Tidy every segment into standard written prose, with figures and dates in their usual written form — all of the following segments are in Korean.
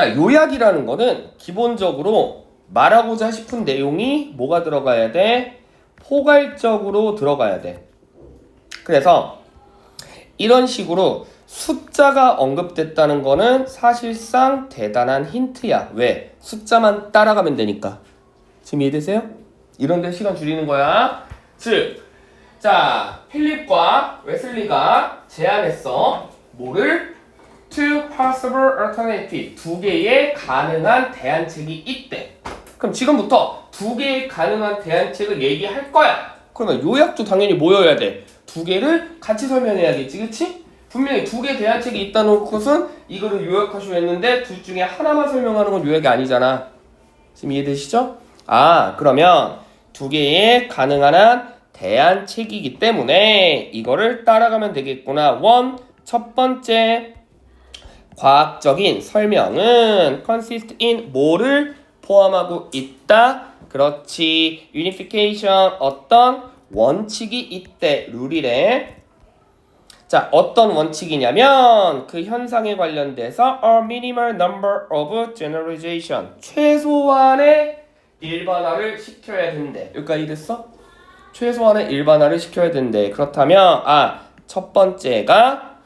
자, 요약이라는 거는 기본적으로 말하고자 싶은 내용이 뭐가 들어가야 돼? 포괄적으로 들어가야 돼. 그래서 이런 식으로 숫자가 언급됐다는 거는 사실상 대단한 힌트야. 왜? 숫자만 따라가면 되니까. 지금 이해되세요? 이런 데 시간 줄이는 거야. 즉, 자, 필립과 웨슬리가 제안했어. 뭐를? Two possible alternative. 두 개의 가능한 대안책이 있대. 그럼 지금부터 두 개의 가능한 대안책을 얘기할 거야. 그러면 요약도 당연히 뭐여야 돼? 두 개를 같이 설명해야겠지, 그치? 분명히 두 개 대안책이 있다는 것은 이거를 요약하시오 했는데 둘 중에 하나만 설명하는 건 요약이 아니잖아. 지금 이해되시죠? 아, 그러면 두 개의 가능한 한 대안책이기 때문에 이거를 따라가면 되겠구나. 첫 번째 과학적인 설명은 consist in 뭐를 포함하고 있다. 그렇지. unification 어떤 원칙이 있대. 룰이래. 자, 어떤 원칙이냐면 그 현상에 관련돼서 a minimal number of generalization 최소한의 일반화를 시켜야 된대. 여기까지 됐어? 최소한의 일반화를 시켜야 된대. 그렇다면 첫 번째가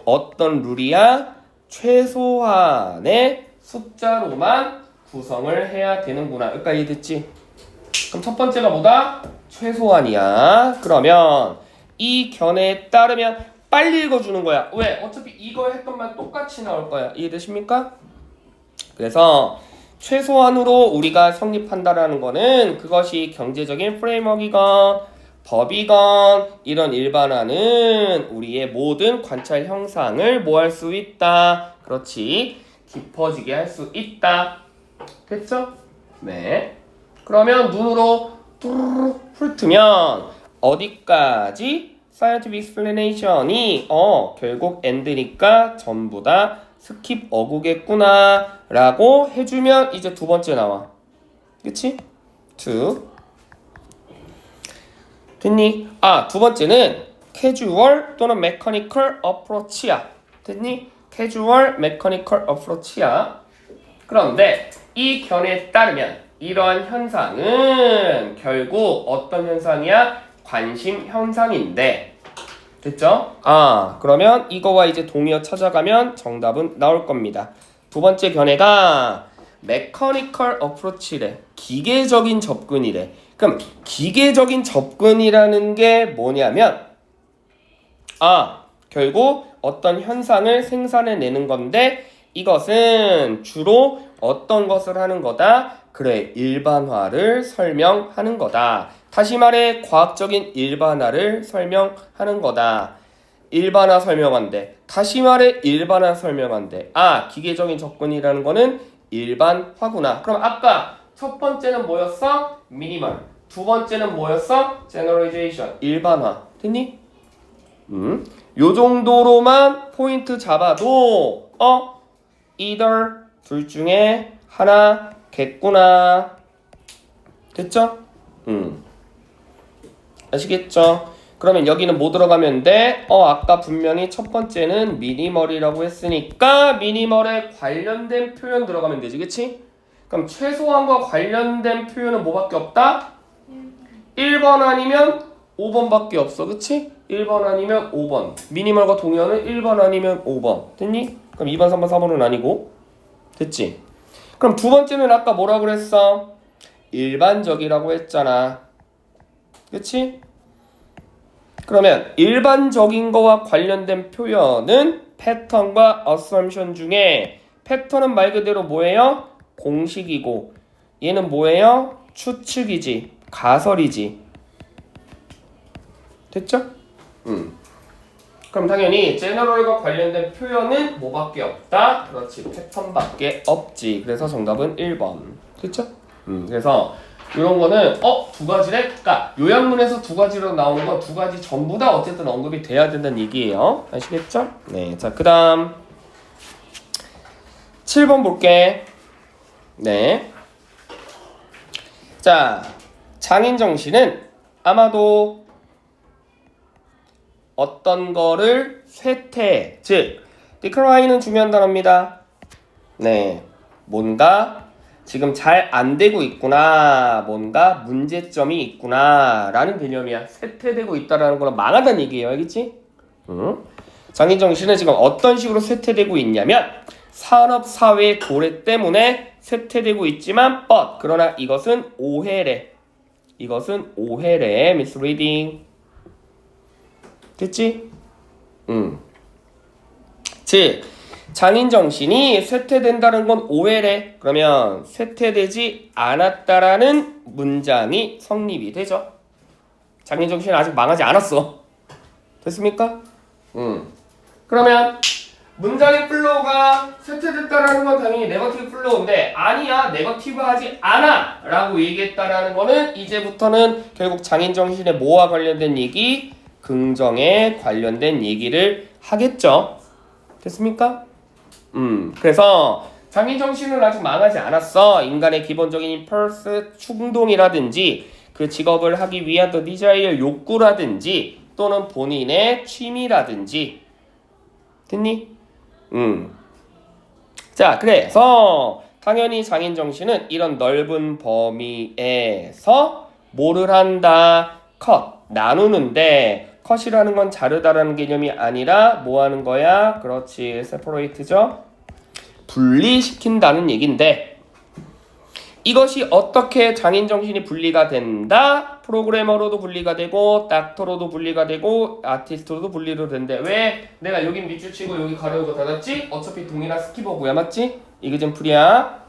어떤 룰이야? 최소한의 숫자로만 구성을 해야 되는구나. 여기까지 됐지? 그럼 첫 번째가 뭐다? 최소한이야. 그러면 이 견해에 따르면 빨리 읽어주는 거야. 왜? 어차피 이거 했던 말 똑같이 나올 거야. 이해되십니까? 그래서 최소한으로 우리가 성립한다라는 거는 그것이 경제적인 프레임워크이건 법이건 이런 일반화는 우리의 모든 관찰 형상을 뭐 할 수 있다. 그렇지. 깊어지게 할 수 있다. 됐죠? 네. 그러면 눈으로 뚜루루 훑으면 어디까지 scientific explanation이 결국 end니까 전부 다 스킵 어구겠구나 라고 해주면 이제 두 번째 나와. 그치? 됐니? 두 번째는 casual 또는 mechanical approach야. 됐니? casual mechanical approach야. 그런데 이 견해에 따르면 이러한 현상은 결국 어떤 현상이야? 관심 현상인데. 됐죠? 그러면 이거와 이제 동의어 찾아가면 정답은 나올 겁니다. 두 번째 견해가 mechanical approach래. 기계적인 접근이래. 그럼 기계적인 접근이라는 게 뭐냐면 결국 어떤 현상을 생산해내는 건데 이것은 주로 어떤 것을 하는 거다? 그래, 일반화를 설명하는 거다. 다시 말해 과학적인 일반화를 설명하는 거다. 일반화 설명한대. 다시 말해 일반화 설명한대. 기계적인 접근이라는 거는 일반화구나. 그럼 아까 첫 번째는 뭐였어? 미니멀. 두 번째는 뭐였어? 제너럴리제이션. 일반화. 됐니? 요 정도로만 포인트 잡아도 either 둘 중에 하나겠구나. 됐죠? 아시겠죠? 그러면 여기는 뭐 들어가면 돼? 아까 분명히 첫 번째는 미니멀이라고 했으니까 미니멀에 관련된 표현 들어가면 되지, 그치? 그럼 최소한과 관련된 표현은 뭐밖에 없다? 1번 아니면 5번밖에 없어, 그치? 1번 아니면 5번. 미니멀과 동의어는 1번 아니면 5번. 됐니? 그럼 2번, 3번, 4번은 아니고. 됐지? 그럼 두 번째는 아까 뭐라 그랬어? 일반적이라고 했잖아. 그치? 그러면 일반적인 거와 관련된 표현은 패턴과 assumption 중에 패턴은 말 그대로 뭐예요? 공식이고 얘는 뭐예요? 추측이지, 가설이지. 됐죠? 그럼 당연히 제너럴과 관련된 표현은 뭐밖에 없다? 그렇지, 패턴밖에 없지. 그래서 정답은 1번. 됐죠? 그래서 이런 거는 두 가지래? 그러니까 요약문에서 두 가지로 나오는 건 두 가지 전부 다 어쨌든 언급이 돼야 된다는 얘기예요. 아시겠죠? 네, 자, 그 다음 7번 볼게. 네. 자, 장인정신은 아마도 어떤 거를 쇠퇴, 즉 decline은 중요한 단어입니다. 네, 뭔가 지금 잘 안 되고 있구나, 뭔가 문제점이 있구나 라는 개념이야. 쇠퇴되고 있다라는 거는 망하다는 얘기예요. 알겠지? 응? 장인정신은 지금 어떤 식으로 쇠퇴되고 있냐면 산업사회의 도래 때문에 쇠퇴되고 있지만 그러나 이것은 오해래. 이것은 오해래. misreading. 됐지? 즉 장인정신이 쇠퇴된다는 건 오해래. 그러면 쇠퇴되지 않았다라는 문장이 성립이 되죠. 장인정신은 아직 망하지 않았어. 됐습니까? 그러면 문장의 플로우가 쇠퇴됐다라는 건 당연히 네거티브 플로우인데 아니야 네거티브 하지 않아 라고 얘기했다라는 거는 이제부터는 결국 장인정신의 뭐와 관련된 얘기? 긍정에 관련된 얘기를 하겠죠. 됐습니까? 그래서 장인정신은 아직 망하지 않았어. 인간의 기본적인 impulse 충동이라든지 그 직업을 하기 위한 또 desire 욕구라든지 또는 본인의 취미라든지 됐니? 자, 그래서 당연히 장인정신은 이런 넓은 범위에서 뭐를 한다? 컷, 나누는데 컷이라는 건 자르다라는 개념이 아니라 뭐 하는 거야? 그렇지, separate죠? 분리시킨다는 얘긴데 이것이 어떻게 장인정신이 분리가 된다? 프로그래머로도 분리가 되고 닥터로도 분리가 되고 아티스트로도 분리로 된대. 왜? 내가 여긴 밑줄 치고 여기 가로고 닫았지? 어차피 동일한 스키버그야. 맞지? 이그젠플이야.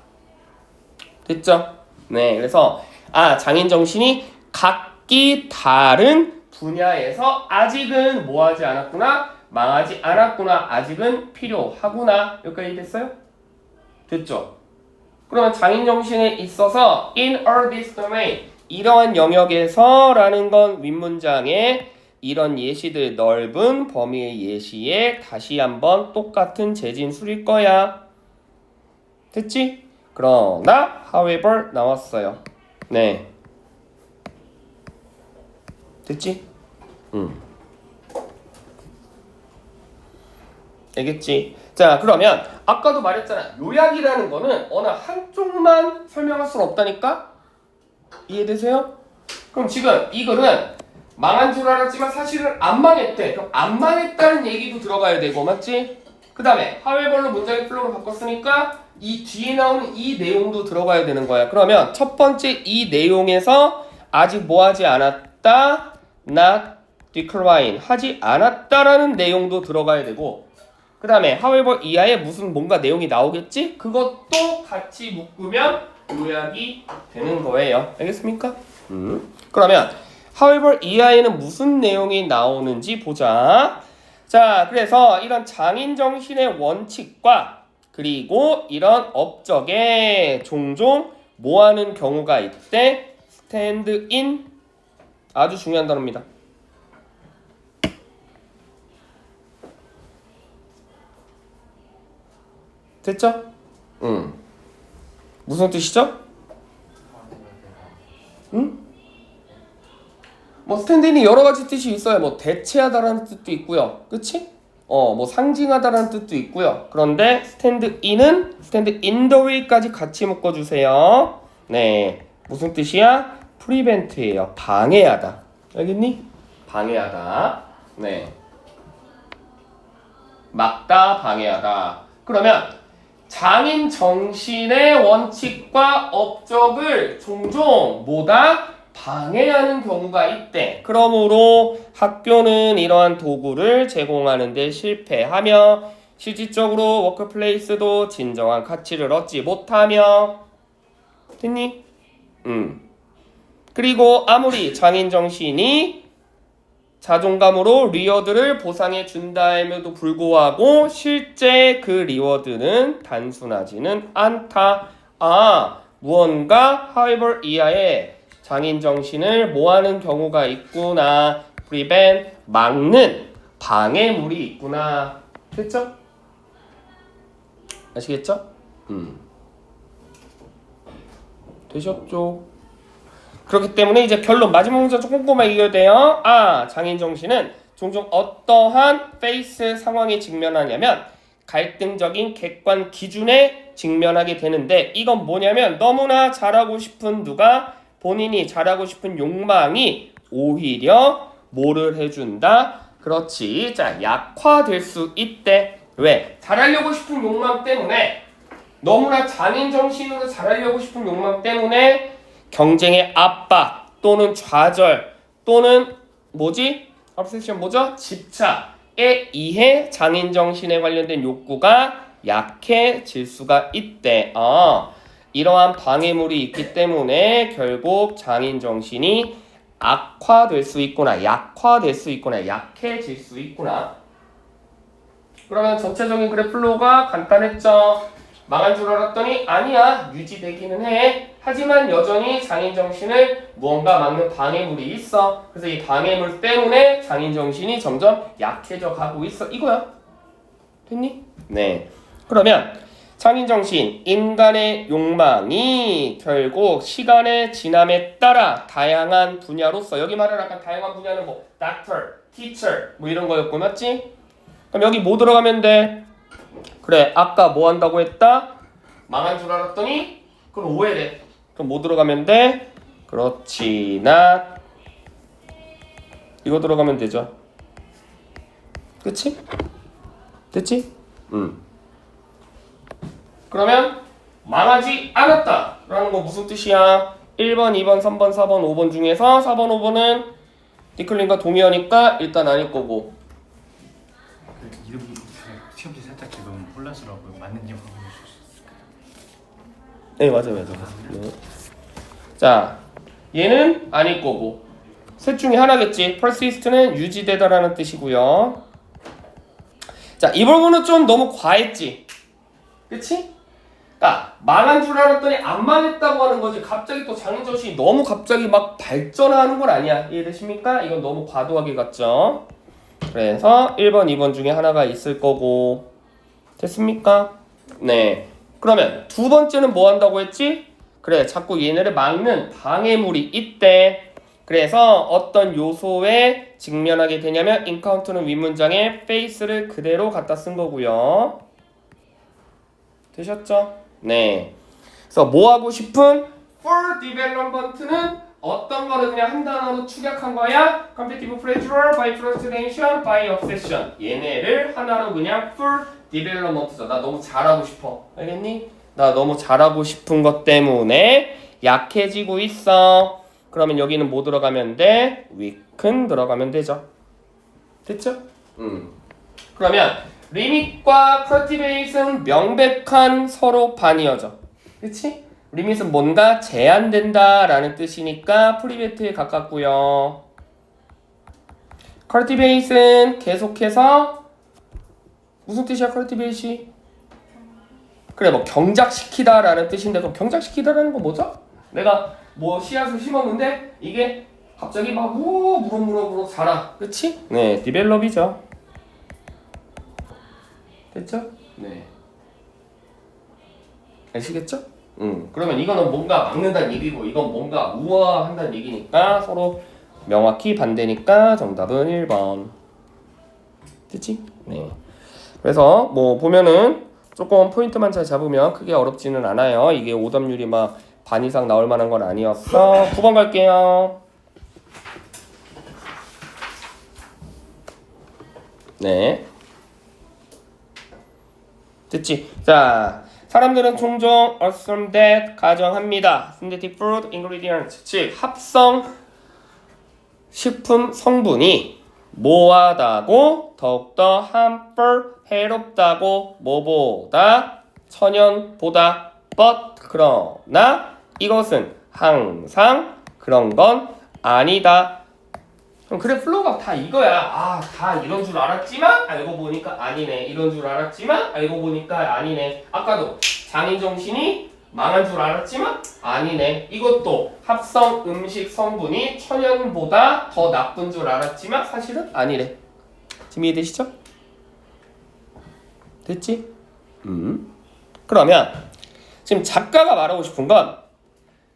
됐죠? 네, 그래서 장인정신이 각기 다른 분야에서 아직은 뭐하지 않았구나? 망하지 않았구나. 아직은 필요하구나. 여기까지 됐어요? 됐죠? 그러면 장인정신에 있어서 in all this domain 이러한 영역에서 라는 건 윗문장에 이런 예시들 넓은 범위의 예시에 다시 한번 똑같은 재진술일 거야. 됐지? 그러나 however 나왔어요. 네. 됐지? 알겠지? 자, 그러면 아까도 말했잖아. 요약이라는 거는 어느 한쪽만 설명할 수는 없다니까? 이해되세요? 그럼 지금 이 글은 망한 줄 알았지만 사실은 안 망했대. 그럼 안 망했다는 얘기도 들어가야 되고, 맞지? 그 다음에 하웨벌로 문장의 플로우로 바꿨으니까 이 뒤에 나오는 이 내용도 들어가야 되는 거야. 그러면 첫 번째 이 내용에서 아직 뭐 하지 않았다? not decline 하지 않았다라는 내용도 들어가야 되고 그 다음에 however 이하에 무슨 뭔가 내용이 나오겠지? 그것도 같이 묶으면 요약이 되는 거예요. 알겠습니까? 그러면 however 이하에는 무슨 내용이 나오는지 보자. 자, 그래서 이런 장인정신의 원칙과 그리고 이런 업적에 종종 뭐 하는 경우가 있대? stand in 아주 중요한 단어입니다. 됐죠? 무슨 뜻이죠? 뭐 스탠드인이 여러 가지 뜻이 있어요. 뭐 대체하다라는 뜻도 있고요. 그치? 뭐 상징하다라는 뜻도 있고요. 그런데 스탠드인은 스탠드 인 더 웨이까지 같이 묶어주세요. 네, 무슨 뜻이야? 프리벤트예요. 방해하다. 알겠니? 방해하다. 네, 막다, 방해하다. 그러면 장인 정신의 원칙과 업적을 종종 뭐다? 방해하는 경우가 있대. 그러므로 학교는 이러한 도구를 제공하는 데 실패하며 실질적으로 워크플레이스도 진정한 가치를 얻지 못하며 됐니? 그리고 아무리 장인 정신이 자존감으로 리워드를 보상해 준다임에도 불구하고 실제 그 리워드는 단순하지는 않다. 무언가 however 이하의 장인 정신을 뭐하는 경우가 있구나. prevent 막는 방해물이 있구나. 됐죠? 아시겠죠? 되셨죠? 그렇기 때문에 이제 결론 마지막 문장 조금 꼼꼼하게 읽어야 돼요. 장인 정신은 종종 어떠한 페이스 상황에 직면하냐면 갈등적인 객관 기준에 직면하게 되는데 이건 뭐냐면 너무나 잘하고 싶은 누가 본인이 잘하고 싶은 욕망이 오히려 뭐를 해준다? 그렇지. 자, 약화될 수 있대. 왜? 잘하려고 싶은 욕망 때문에 너무나 장인정신으로 잘하려고 싶은 욕망 때문에 경쟁의 압박 또는 좌절 또는 뭐지? obsession 뭐죠? 집착에 의해 장인정신에 관련된 욕구가 약해질 수가 있대. 이러한 방해물이 있기 때문에 결국 장인정신이 악화될 수 있구나, 약화될 수 있구나, 약해질 수 있구나. 그러면 전체적인 그래프 플로우가 간단했죠. 망한 줄 알았더니 아니야, 유지되기는 해. 하지만 여전히 장인정신을 무언가 막는 방해물이 있어. 그래서 이 방해물 때문에 장인정신이 점점 약해져 가고 있어. 이거야. 됐니? 네. 그러면 장인정신, 인간의 욕망이 결국 시간의 지남에 따라 다양한 분야로서, 여기 말은 아까 다양한 분야는 뭐 doctor, teacher 뭐 이런 거였고, 맞지? 그럼 여기 뭐 들어가면 돼? 그래, 아까 뭐 한다고 했다? 망한 줄 알았더니 그럼 오해돼. 그럼 뭐 들어가면 돼? 그렇지, 나 이거 들어가면 되죠. 그치? 됐지? 그러면 망하지 않았다 라는 거 무슨 뜻이야? 1번, 2번, 3번, 4번, 5번 중에서 4번, 5번은 디클린과 동의어니까 일단 아닐 거고. 이름이 시험지 살짝 지금 혼란스러워요. 맞는지 확인해 주실 수 있을까요? 네, 맞아요. 네. 자, 얘는 아닐 거고. 셋 중에 하나겠지. persist는 유지되다라는 뜻이고요. 자, 이 부분은 좀 너무 과했지. 그치? 그러니까 망한 줄 알았더니 안 망했다고 하는 거지. 갑자기 또 장인정신이 너무 갑자기 막 발전하는 건 아니야. 이해되십니까? 이건 너무 과도하게 갔죠. 그래서 1번, 2번 중에 하나가 있을 거고. 됐습니까? 네. 그러면 두 번째는 뭐 한다고 했지? 그래, 자꾸 얘네를 막는 방해물이 있대. 그래서 어떤 요소에 직면하게 되냐면 encounter는 윗문장에 face를 그대로 갖다 쓴 거고요. 되셨죠? 네. 그래서 뭐 하고 싶은 for development는 어떤 거를 그냥 한 단어로 축약한 거야? competitive pressure, by frustration, by obsession. 얘네를 하나로 그냥 for development죠. 나 너무 잘하고 싶어. 알겠니? 나 너무 잘하고 싶은 것 때문에 약해지고 있어. 그러면 여기는 뭐 들어가면 돼? weaken 들어가면 되죠. 됐죠? 그러면 리밋과 cultivate은 명백한 서로 반이어져. 그치? 리밋은 뭔가 제한된다 라는 뜻이니까 프리베트에 가깝고요. cultivate은 계속해서 무슨 뜻이야 cultivate이? 그래, 뭐 경작시키다 라는 뜻인데, 그럼 경작시키다 라는 건 뭐죠? 내가 뭐 씨앗을 심었는데 이게 갑자기 막 무럭무럭 자라. 그치? 네, 디벨롭이죠. 됐죠? 네. 아시겠죠? 그러면 이거는 뭔가 막는다는 얘기고 이건 뭔가 우화한다는 얘기니까 서로 명확히 반대니까 정답은 1번. 됐지? 네. 그래서 뭐 보면은 조금 포인트만 잘 잡으면 크게 어렵지는 않아요. 이게 오답률이 막 반 이상 나올 만한 건 아니었어. 9번 갈게요. 네. 됐지? 자, 사람들은 종종 assume that 가정합니다. synthetic food ingredients, 즉 합성 식품 성분이 뭐하다고 더욱더 harmful 해롭다고 뭐보다 천연보다 but 그러나 이것은 항상 그런 건 아니다. 그럼 그래, 플로우가 다 이거야. 다 이런 줄 알았지만 알고 보니까 아니네. 이런 줄 알았지만 알고 보니까 아니네. 아까도 장인정신이 망한 줄 알았지만 아니네. 이것도 합성 음식 성분이 천연보다 더 나쁜 줄 알았지만 사실은 아니래. 지금 이해되시죠? 됐지? 그러면 지금 작가가 말하고 싶은 건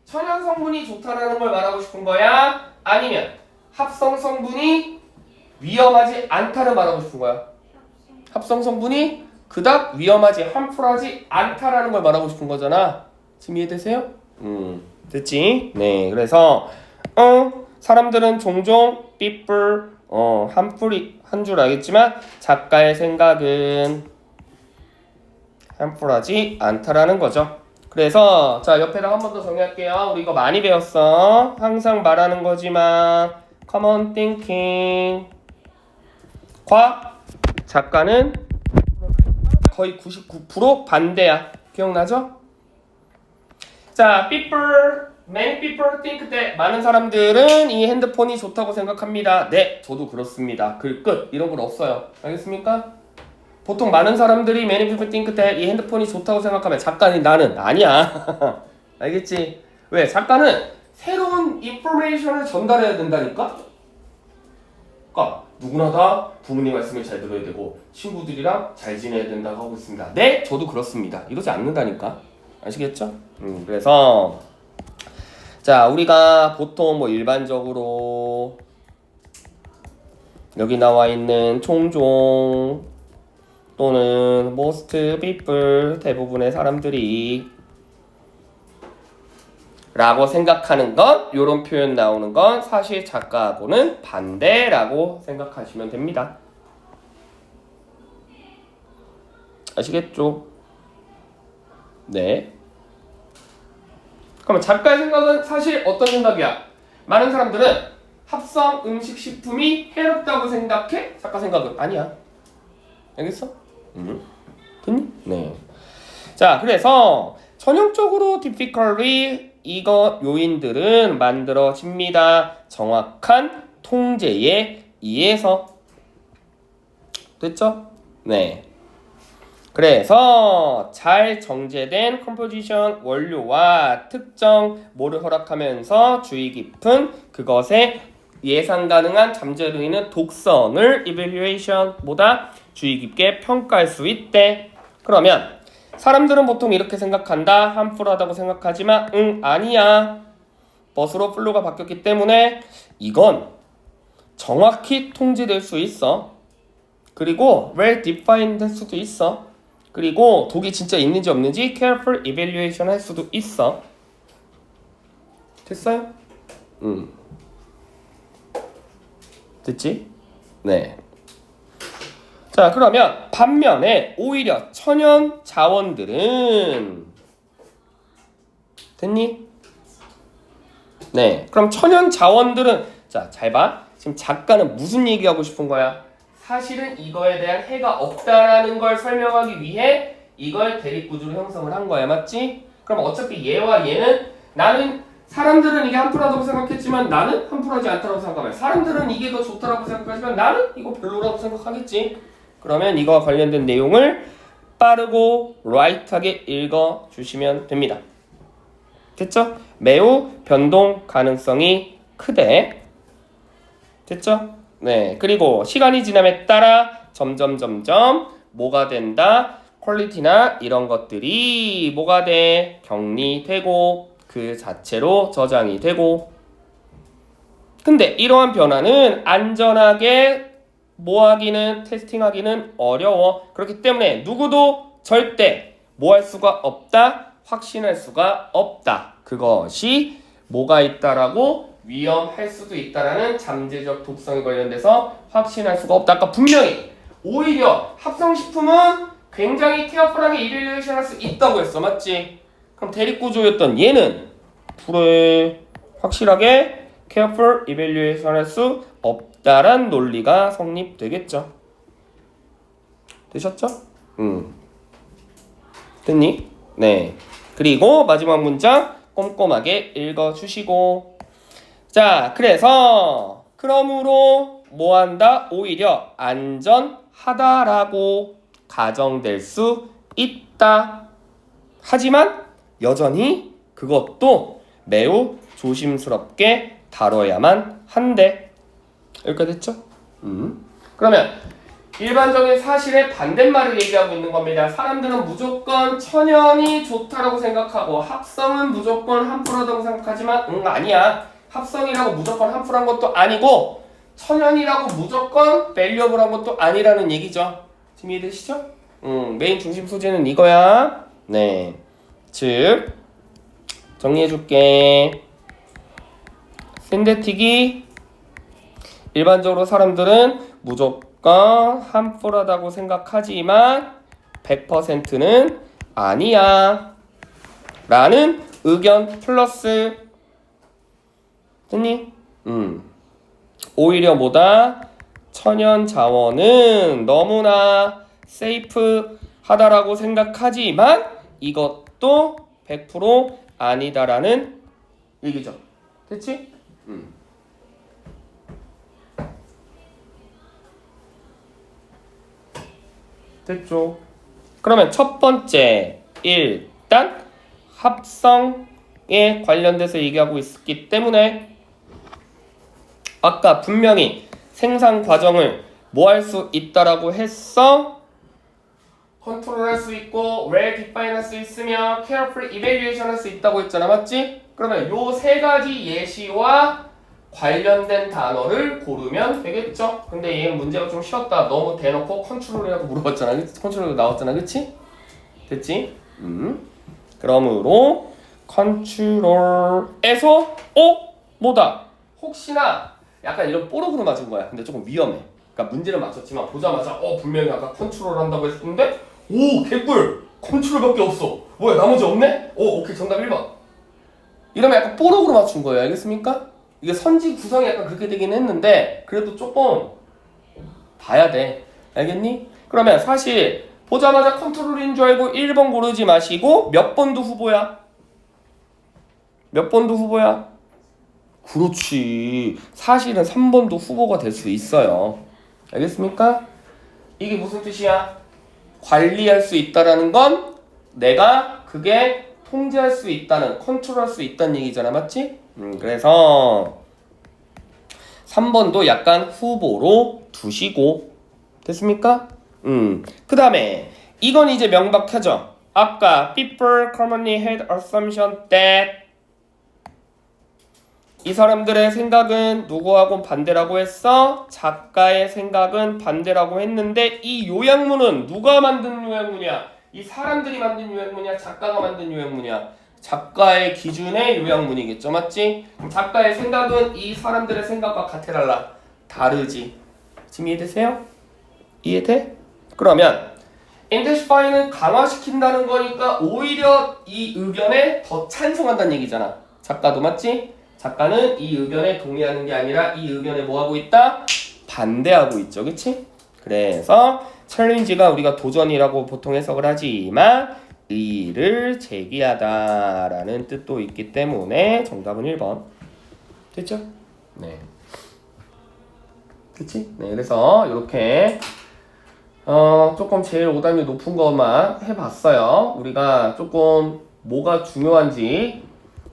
천연 성분이 좋다라는 걸 말하고 싶은 거야? 아니면 합성 성분이 위험하지 않다를 말하고 싶은 거야? 합성 성분이 그닥 위험하지 harmful하지 않다라는 걸 말하고 싶은 거잖아. 지금 이해되세요? 됐지? 네, 그래서 사람들은 종종 people harmful이 한 줄 알겠지만 작가의 생각은 harmful하지 않다라는 거죠. 그래서 자 옆에다 한 번 더 정리할게요. 우리 이거 많이 배웠어. 항상 말하는 거지만 common thinking 과 작가는 거의 99% 반대야. 기억나죠? 자, many people think that 많은 사람들은 이 핸드폰이 좋다고 생각합니다. 네, 저도 그렇습니다. 글 끝. 이런 건 없어요. 알겠습니까? 보통 많은 사람들이 many people think that 이 핸드폰이 좋다고 생각하면 작가는 나는 아니야. 알겠지? 왜? 작가는 새로운 인포메이션을 전달해야 된다니까? 그러니까 누구나 다 부모님 말씀을 잘 들어야 되고 친구들이랑 잘 지내야 된다고 하고 있습니다. 네, 저도 그렇습니다. 이러지 않는다니까. 아시겠죠? 그래서 자, 우리가 보통 뭐 일반적으로 여기 나와 있는 총종 또는 most people 대부분의 사람들이 라고 생각하는 것, 요런 표현 나오는 건 사실 작가하고는 반대라고 생각하시면 됩니다. 아시겠죠? 네. 그러면 작가의 생각은 사실 어떤 생각이야? 많은 사람들은 합성 음식 식품이 해롭다고 생각해? 작가 생각은 아니야. 알겠어? 됐니? 네. 자, 그래서 전형적으로 difficultly 이거 요인들은 만들어집니다. 정확한 통제에 의해서. 됐죠? 네. 그래서 잘 정제된 컴포지션 원료와 특정 뭐를 허락하면서 주의 깊은 그것의 예상 가능한 잠재로 있는 독성을 evaluation 보다 주의 깊게 평가할 수 있대. 그러면 사람들은 보통 이렇게 생각한다. harmful하다고 생각하지만 아니야. 버스로 플루가 바뀌었기 때문에 이건 정확히 통제될 수 있어. 그리고 well defined 할 수도 있어. 그리고 독이 진짜 있는지 없는지 careful evaluation 할 수도 있어. 됐어요? 됐지? 네. 자, 그러면 반면에 오히려 천연 자원들은 됐니? 네. 그럼 천연 자원들은 자, 잘 봐. 지금 작가는 무슨 얘기하고 싶은 거야? 사실은 이거에 대한 해가 없다라는 걸 설명하기 위해 이걸 대립구조로 형성을 한 거야. 맞지? 그럼 어차피 얘와 얘는 나는 사람들은 이게 함풀하다고 생각했지만 나는 함풀하지 않다고 생각하면 사람들은 이게 더 좋다라고 생각하지만 나는 이거 별로라고 생각하겠지. 그러면 이거와 관련된 내용을 빠르고 라이트하게 읽어주시면 됩니다. 됐죠? 매우 변동 가능성이 크대. 됐죠? 네. 그리고 시간이 지남에 따라 점점 뭐가 된다? 퀄리티나 이런 것들이 뭐가 돼? 격리되고 그 자체로 저장이 되고. 근데 이러한 변화는 안전하게 뭐하기는 테스팅하기는 어려워. 그렇기 때문에 누구도 절대 뭐할 수가 없다. 확신할 수가 없다. 그것이 뭐가 있다라고 위험할 수도 있다라는 잠재적 독성에 관련돼서 확신할 수가 없다. 아까 분명히 오히려 합성식품은 굉장히 케어풀하게 이밸류에이션 할 수 있다고 했어. 맞지? 그럼 대립구조였던 얘는 불에 확실하게 careful evaluation 할 수 없다란 논리가 성립되겠죠. 되셨죠? 됐니? 네. 그리고 마지막 문장 꼼꼼하게 읽어주시고. 자, 그래서 그러므로 뭐한다? 오히려 안전하다라고 가정될 수 있다. 하지만 여전히 그것도 매우 조심스럽게 다뤄야만 한대. 여기까지 됐죠? 그러면 일반적인 사실의 반대말을 얘기하고 있는 겁니다. 사람들은 무조건 천연이 좋다라고 생각하고 합성은 무조건 함풀하다고 생각하지만 아니야. 합성이라고 무조건 함풀한 것도 아니고 천연이라고 무조건 밸류어블한 것도 아니라는 얘기죠. 지금 이해되시죠? 메인 중심 소재는 이거야. 네. 즉 정리해줄게. 신데틱이 일반적으로 사람들은 무조건 함풀하다고 생각하지만 100%는 아니야 라는 의견 플러스 됐니? 오히려 뭐다? 천연 자원은 너무나 세이프 하다라고 생각하지만 이것도 100% 아니다라는 얘기죠. 됐지? 됐죠? 그러면 첫 번째 일단 합성에 관련돼서 얘기하고 있기 때문에 아까 분명히 생산 과정을 뭐 할 수 있다라고 했어? 컨트롤 할 수 있고 well define 할 수 있으며 careful evaluation 할 수 있다고 했잖아. 맞지? 그러면 요 세 가지 예시와 관련된 단어를 고르면 되겠죠? 근데 얘는 문제가 좀 쉬웠다. 너무 대놓고 컨트롤이라고 물어봤잖아. 그치? 컨트롤 나왔잖아. 그치? 됐지? 그러므로 컨트롤에서 뭐다? 혹시나 약간 이런 뽀록으로 맞은 거야. 근데 조금 위험해. 그러니까 문제를 맞췄지만 보자마자 분명히 아까 컨트롤 한다고 했는데 오 개꿀! 컨트롤밖에 없어. 뭐야 나머지 없네? 오케이 정답 1번. 이러면 약간 뽀록으로 맞춘 거예요. 알겠습니까? 이게 선지 구성이 약간 그렇게 되긴 했는데 그래도 조금 봐야 돼. 알겠니? 그러면 사실 보자마자 컨트롤인 줄 알고 1번 고르지 마시고 몇 번도 후보야? 몇 번도 후보야? 그렇지. 사실은 3번도 후보가 될 수 있어요. 알겠습니까? 이게 무슨 뜻이야? 관리할 수 있다라는 건 내가 그게 통제할 수 있다는, 컨트롤할 수 있다는 얘기잖아. 맞지? 그래서 3번도 약간 후보로 두시고 됐습니까? 그 다음에 이건 이제 명백하죠. 아까 people commonly had assumption that 이 사람들의 생각은 누구하고 반대라고 했어? 작가의 생각은 반대라고 했는데 이 요약문은 누가 만든 요약문이야? 이 사람들이 만든 요약문이야? 작가가 만든 요약문이야? 작가의 기준의 요약문이겠죠. 맞지? 그럼 작가의 생각은 이 사람들의 생각과 같애달라. 다르지. 지금 이해되세요? 이해돼? 그러면 intensifi는 강화시킨다는 거니까 오히려 이 의견에 더 찬성한다는 얘기잖아. 작가도 맞지? 작가는 이 의견에 동의하는 게 아니라 이 의견에 뭐하고 있다? 반대하고 있죠. 그치? 그래서 챌린지가 우리가 도전이라고 보통 해석을 하지만 의의를 제기하다라는 뜻도 있기 때문에 정답은 1번. 됐죠? 네. 그치? 네, 그래서 이렇게 조금 제일 오답률 높은 것만 해봤어요. 우리가 조금 뭐가 중요한지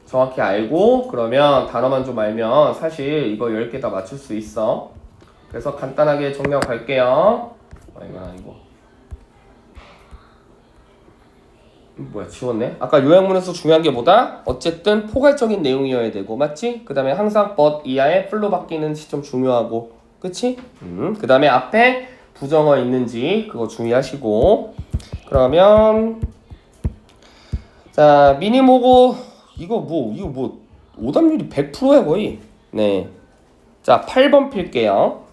정확히 알고 그러면 단어만 좀 알면 사실 이거 10개 다 맞출 수 있어. 그래서 간단하게 정리하고 갈게요. 아이고 뭐야 지웠네. 아까 요약문에서 중요한 게 뭐다? 어쨌든 포괄적인 내용이어야 되고 맞지? 그 다음에 항상 but 이하에 풀로 바뀌는 시점 중요하고 그치? 그 다음에 앞에 부정어 있는지 그거 주의하시고 그러면 자 미니모고 이거 뭐 오답률이 100%야 거의. 네. 자 8번 필게요.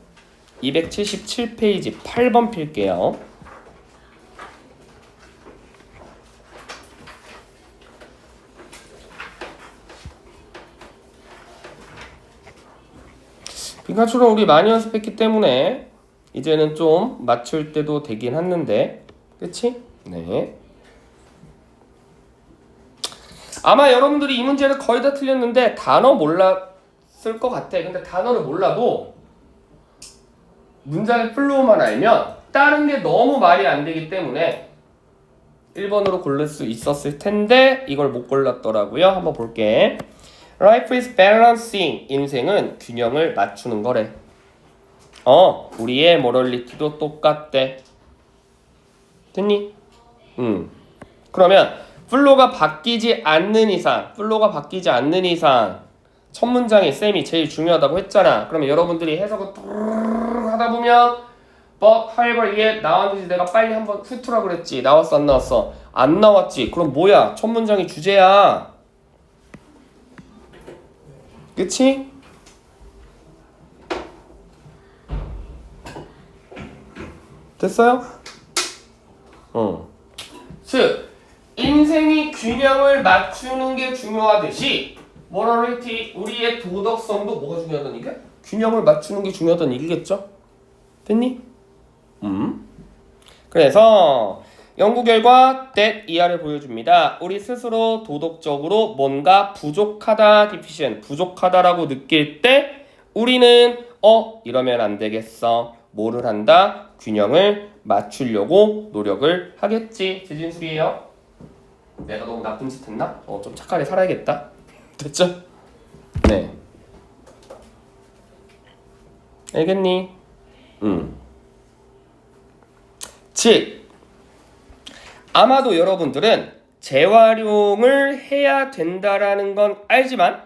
277페이지 8번 필게요. 빈칸처럼 우리 많이 연습했기 때문에 이제는 좀 맞출 때도 되긴 했는데 그치? 네. 아마 여러분들이 이 문제를 거의 다 틀렸는데 단어 몰랐을 것 같아. 근데 단어를 몰라도 문장의 플로우만 알면 다른 게 너무 말이 안 되기 때문에 1번으로 고를 수 있었을 텐데 이걸 못 골랐더라고요. 한번 볼게. Life is balancing. 인생은 균형을 맞추는 거래. 우리의 모럴리티도 똑같대. 됐니? 그러면 플로가 바뀌지 않는 이상 첫 문장이 쌤이 제일 중요하다고 했잖아. 그러면 여러분들이 해석을 하다 보면 but however 얘 나왔는지 내가 빨리 한번 훑으라 그랬지. 나왔어 안 나왔어? 안 나왔지. 그럼 뭐야? 첫 문장이 주제야. 그치? 됐어요? 즉 인생이 균형을 맞추는 게 중요하듯이 모랄리티 우리의 도덕성도 뭐가 중요하다는 얘기야? 균형을 맞추는 게 중요하다는 얘기겠죠? 됐니? 그래서 연구 결과 that 이하를 보여줍니다. 우리 스스로 도덕적으로 뭔가 부족하다, deficient, 부족하다라고 느낄 때 우리는 이러면 안 되겠어. 뭐를 한다? 균형을 맞추려고 노력을 하겠지. 재진술이에요. 내가 너무 나쁜 짓 했나? 좀 착하게 살아야겠다. 됐죠? 네. 알겠니? 즉 아마도 여러분들은 재활용을 해야 된다라는 건 알지만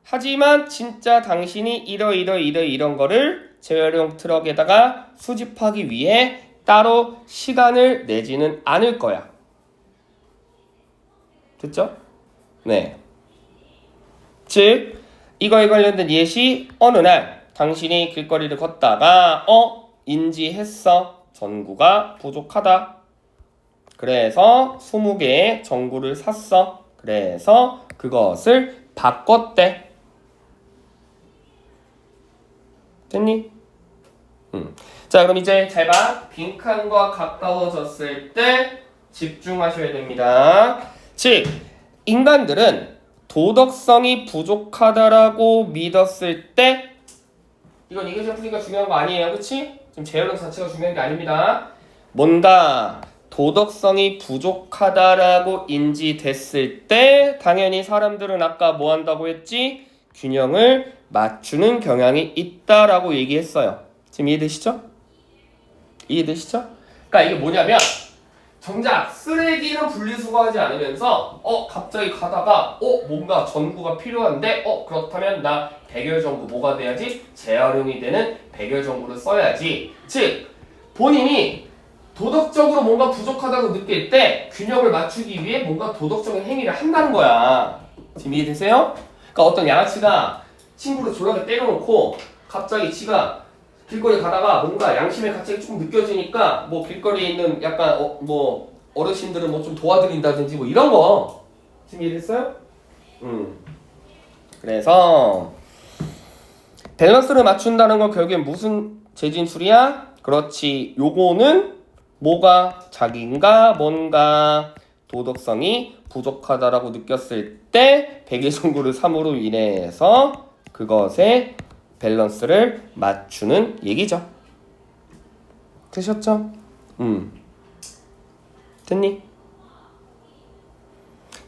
하지만 진짜 당신이 이런 거를 재활용 트럭에다가 수집하기 위해 따로 시간을 내지는 않을 거야. 됐죠? 네. 즉 이거에 관련된 예시 어느 날 당신이 길거리를 걷다가 인지했어. 전구가 부족하다. 그래서 20개의 전구를 샀어. 그래서 그것을 바꿨대. 됐니? 자 그럼 이제 잘 봐. 빈칸과 가까워졌을 때 집중하셔야 됩니다. 즉 인간들은 도덕성이 부족하다라고 믿었을 때 이건 이게 풀이가 중요한 거 아니에요. 그치? 지금 재활용 자체가 중요한 게 아닙니다. 뭔가 도덕성이 부족하다라고 인지됐을 때 당연히 사람들은 아까 뭐 한다고 했지? 균형을 맞추는 경향이 있다라고 얘기했어요. 지금 이해되시죠? 이해되시죠? 그러니까 이게 뭐냐면 정작 쓰레기는 분리수거하지 않으면서 갑자기 가다가 뭔가 전구가 필요한데 그렇다면 나 백열전구 뭐가 돼야지? 재활용이 되는 백열전구를 써야지. 즉 본인이 도덕적으로 뭔가 부족하다고 느낄 때 균형을 맞추기 위해 뭔가 도덕적인 행위를 한다는 거야. 지금 이해되세요? 그러니까 어떤 양아치가 친구를 졸라게 때려놓고 갑자기 지가 길거리 가다가 뭔가 양심의 가책이 조금 느껴지니까 뭐 길거리에 있는 약간 뭐 어르신들은 뭐 좀 도와드린다든지 뭐 이런 거. 지금 이해됐어요? 그래서 밸런스를 맞춘다는 건 결국엔 무슨 재진술이야? 그렇지. 요거는 뭐가 자기인가 뭔가 도덕성이 부족하다라고 느꼈을 때 백일성구를 3으로 인해서 그것의 밸런스를 맞추는 얘기죠. 되셨죠? 됐니?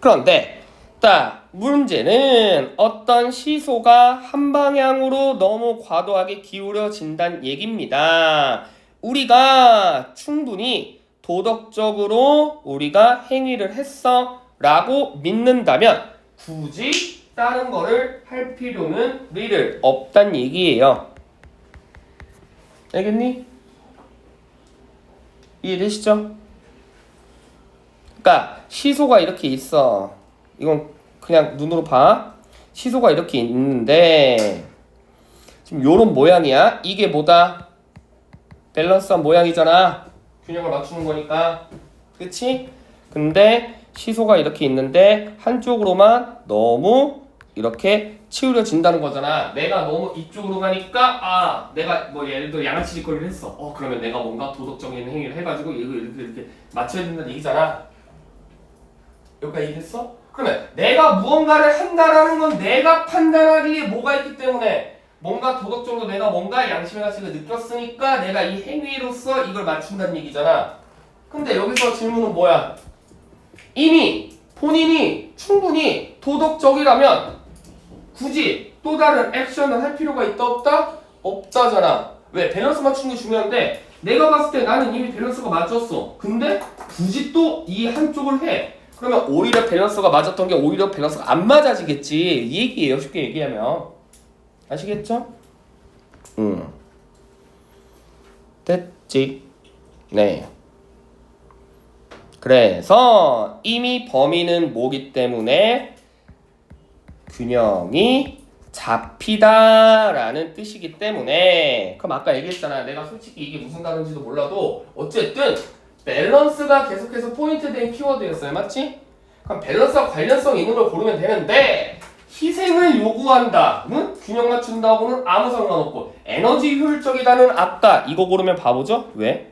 그런데 딱 문제는 어떤 시소가 한 방향으로 너무 과도하게 기울어진다는 얘기입니다. 우리가 충분히 도덕적으로 우리가 행위를 했어 라고 믿는다면 굳이 다른 거를 할 필요는 늘 없단 얘기예요. 알겠니? 이해되시죠? 그러니까 시소가 이렇게 있어. 이건 그냥 눈으로 봐. 시소가 이렇게 있는데 지금 요런 모양이야. 이게 뭐다? 밸런스한 모양이잖아. 균형을 맞추는 거니까. 그치? 근데 시소가 이렇게 있는데 한쪽으로만 너무 이렇게 치우려진다는 거잖아. 내가 너무 이쪽으로 가니까 내가 뭐 예를 들어 양아치 짓거리를 했어. 그러면 내가 뭔가 도덕적인 행위를 해가지고 이거 이렇게 맞춰야 된다는 얘기잖아. 여기까지 이해됐어? 그러면 내가 무언가를 한다라는 건 내가 판단하기에 뭐가 있기 때문에 뭔가 도덕적으로 내가 뭔가 양심의 가치를 느꼈으니까 내가 이 행위로서 이걸 맞춘다는 얘기잖아. 근데 여기서 질문은 뭐야? 이미 본인이 충분히 도덕적이라면 굳이 또 다른 액션을 할 필요가 있다 없다? 없다잖아. 왜? 밸런스 맞추는 게 중요한데 내가 봤을 때 나는 이미 밸런스가 맞췄어. 근데 굳이 또 이 한쪽을 해. 그러면 오히려 밸런스가 맞았던 게 오히려 밸런스가 안 맞아지겠지. 이 얘기예요. 쉽게 얘기하면. 아시겠죠? 됐지? 네. 그래서 이미 범위는 뭐기 때문에 균형이 잡히다라는 뜻이기 때문에 그럼 아까 얘기했잖아. 내가 솔직히 이게 무슨 단어인지도 몰라도 어쨌든 밸런스가 계속해서 포인트된 키워드였어요. 맞지? 그럼 밸런스와 관련성 있는 걸 고르면 되는데 희생을 요구한다. 응? 균형 맞춘다고는 아무 상관없고 에너지 효율적이다는 아까 이거 고르면 바보죠? 왜?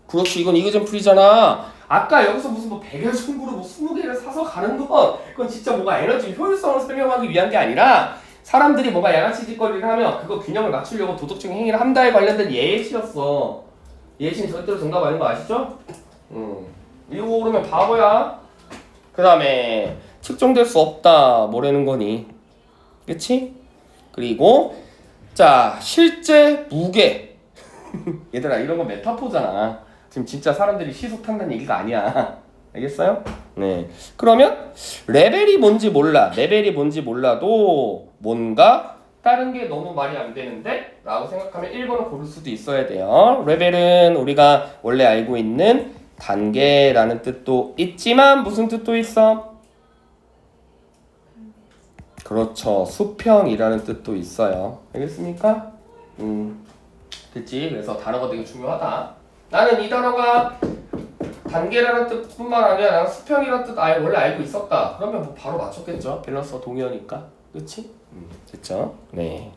그렇지. 이건 이거잼풀이잖아. 아까 여기서 무슨 뭐 백열승부로 뭐 20개를 사서 가는 건 그건 진짜 뭔가 에너지 효율성을 설명하기 위한 게 아니라 사람들이 뭔가 양아치 짓거리를 하면 그거 균형을 맞추려고 도덕적인 행위를 한다에 관련된 예시였어. 예시는 절대로 정답 아닌 거 아시죠? 이거 고르면 바보야. 그 다음에 측정될 수 없다 뭐라는 거니? 그치? 그리고 자 실제 무게 얘들아 이런 거 메타포잖아. 지금 진짜 사람들이 시속 탄다는 얘기가 아니야. 알겠어요? 네. 그러면 레벨이 뭔지 몰라. 레벨이 뭔지 몰라도 뭔가 다른 게 너무 말이 안 되는데? 라고 생각하면 1번을 고를 수도 있어야 돼요. 레벨은 우리가 원래 알고 있는 단계라는 뜻도 있지만 무슨 뜻도 있어? 그렇죠. 수평이라는 뜻도 있어요. 알겠습니까? 됐지? 그래서 단어가 되게 중요하다. 나는 이 단어가 단계라는 뜻뿐만 아니라 나는 수평이라는 뜻 아예 원래 알고 있었다. 그러면 뭐 바로 맞췄겠죠. 밸런스가 동의어니까. 그치? 됐죠? 네.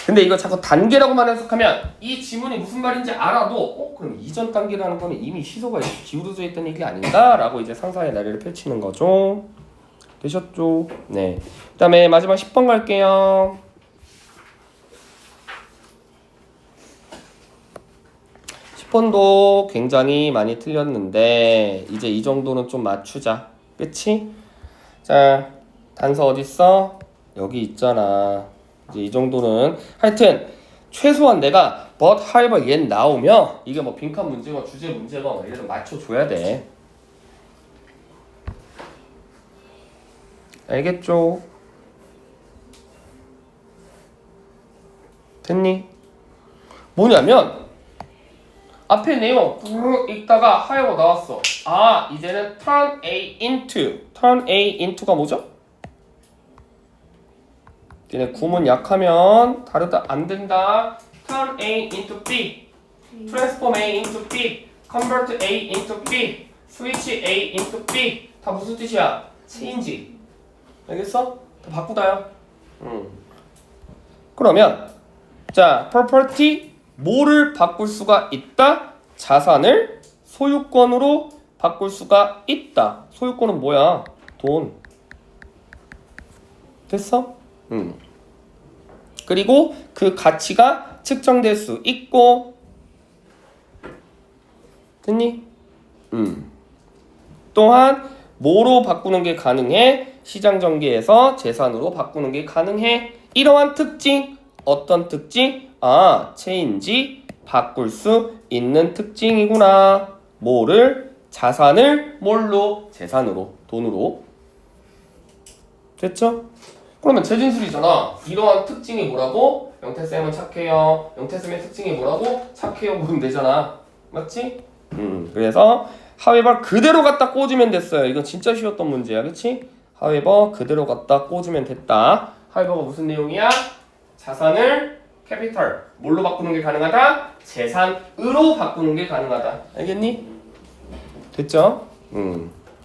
근데 이거 자꾸 단계라고만 해석하면 이 지문이 무슨 말인지 알아도 그럼 이전 단계라는 거는 이미 시소가 기울어져 있다는 얘기 아닌가? 라고 이제 상상의 나래를 펼치는 거죠. 되셨죠? 네. 그 다음에 마지막 10번 갈게요. 10번도 굉장히 많이 틀렸는데 이제 이 정도는 좀 맞추자. 그치? 자, 단서 어딨어? 여기 있잖아. 이제 이 정도는 하여튼 최소한 내가 but, however, 얘 나오면 이게 뭐 빈칸 문제가 주제 문제가 뭐 이래서 맞춰줘야 돼. 알겠죠? 됐니? 뭐냐면 앞에 내용 쭉 읽다가 하여가 나왔어. 아 이제는 turn A into가 뭐죠? 얘네 구문 약하면 다르다 안 된다. turn A into B, transform A into B, convert A into B, switch A into B 다 무슨 뜻이야? change. 알겠어? 다 바꾸다요. 그러면 자 property 뭐를 바꿀 수가 있다? 자산을 소유권으로 바꿀 수가 있다. 소유권은 뭐야? 돈. 됐어? 그리고 그 가치가 측정될 수 있고 됐니? 또한 뭐로 바꾸는 게 가능해? 시장 전개에서 재산으로 바꾸는 게 가능해. 이러한 특징 어떤 특징? 아, 체인지 바꿀 수 있는 특징이구나. 뭐를? 자산을 뭘로? 재산으로, 돈으로. 됐죠? 그러면 재진술이잖아. 이러한 특징이 뭐라고? 영태쌤은 착해요. 영태쌤의 특징이 뭐라고? 착해요. 그러면 되잖아. 맞지? 그래서 however 그대로 갖다 꽂으면 됐어요. 이건 진짜 쉬웠던 문제야. 그치? however 그대로 갖다 꽂으면 됐다. however가 무슨 내용이야? 자산을 캐피털 뭘로 바꾸는 게 가능하다? 재산으로 바꾸는 게 가능하다. 알겠니? 됐죠?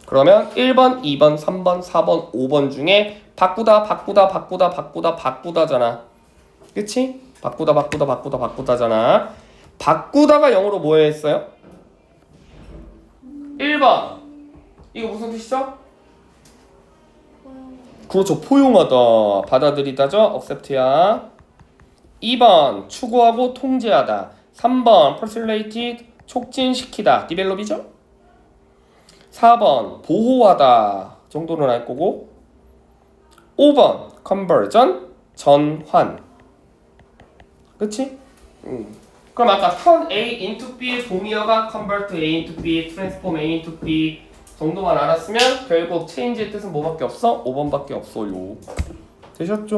그러면 1번, 2번, 3번, 4번, 5번 중에 바꾸다잖아. 그치? 바꾸다잖아. 바꾸다가 영어로 뭐 했어요? 1번 이거 무슨 뜻이죠? 그렇죠. 포용하다. 받아들이다죠. accept야. 2번 추구하고 통제하다. 3번 persuade 촉진시키다. develop이죠. 4번 보호하다 정도는 알 거고 5번 conversion 전환. 그치? 그럼 아까 turn A into B의 동의어가 convert A into B, transform A into B 정도만 알았으면 결국 change의 뜻은 뭐밖에 없어? 5번밖에 없어요. 되셨죠?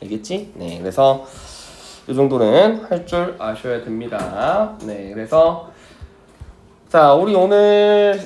알겠지? 네, 그래서 이 정도는 할 줄 아셔야 됩니다. 네, 그래서 자, 우리 오늘